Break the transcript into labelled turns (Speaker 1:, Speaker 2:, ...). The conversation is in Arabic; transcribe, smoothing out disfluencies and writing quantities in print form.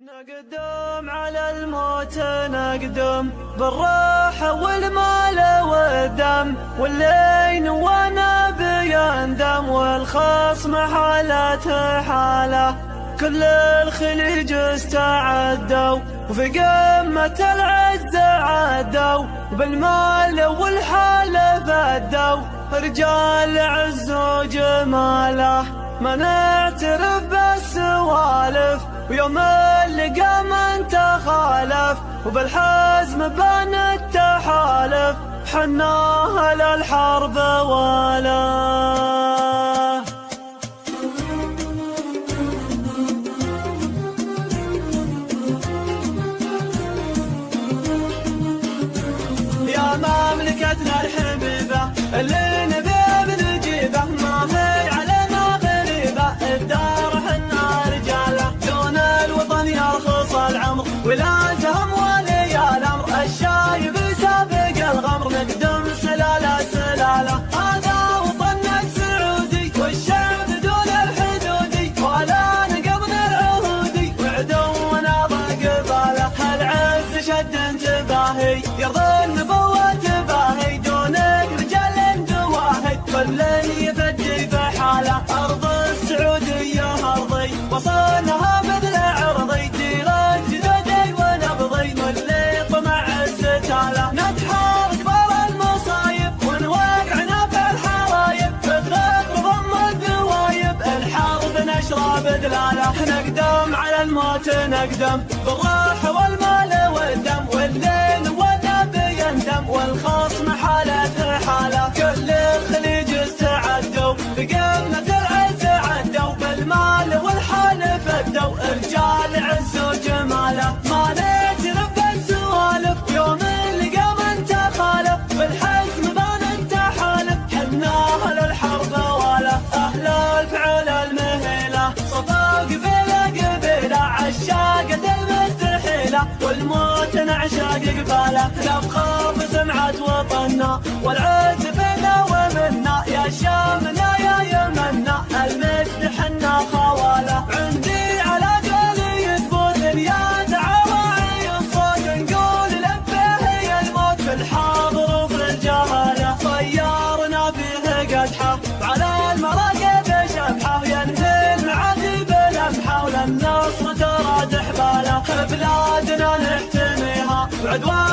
Speaker 1: نقدم على الموت نقدم بالراحة والمال والدم، واللين وانا بيندم، والخصم حالته حاله. كل الخليج استعدوا وفي قمة العز عدوا، بالمال والحال بدوا رجال عز وجماله. ما نعترف بالسوالف ويوم اللقى من تخالف، وبالحزم بان التحالف حناها للحرب ولا. يا مملكتنا الحبيبة اللي نبي بنجيبه، ما هي علينا غريبة الدار حنا رجاله. دون الوطن يرخص العمر ولا تهم ولي الامر، الشايب سابق الغمر نقدم سلالة سلالة. هذا وطننا السعودي والشعب دون الحدودي، ولا نقضنا العهودي وعدونا ضاق باله. العز شد انتباهي يرضى النبوة تباهي، دونك رجال دواهي كل يفدي بحاله. أرض السعودية أرضي وصلها مثل عرضي، ديران جدودي ونبضي واللي طمع الستالة. نتحارك برا المصايب ونوقعنا في الحرايب، بتغير ضم الدوايب الحرب نشرب دلاله. نقدم على الموت نقدم بالراحة والمال والدم، والليل والنبي يندم، والخصم حالته حاله. كل الخليج استعدوا بقمة العز عدوا، بالمال والحال فدوا رجال عز وجماله. ما نعترف بالسوالف يوم اللقى من تخالف، بالحزم بان التحالف حناها للحرب ولا. أهل الفعل المهيلة صفا قبيلة قبيلة، عشاقة المستحيلة والموت نعشاق قباله. نفخر بسمعة وطننا والعز فينا ومنا، يا شامنا يا يمنا المجد حنا خواله. عندي على قولي يثبت اليد عواعي الصوت، نقول لبيه يا الموت في الحاضر وفي الجهاله. طيارنا فيه قدحه على المراقب شبحه، ينهي المعادي بلمحه وللنصر ترى تحباله. بلادنا نحتميها بعدوان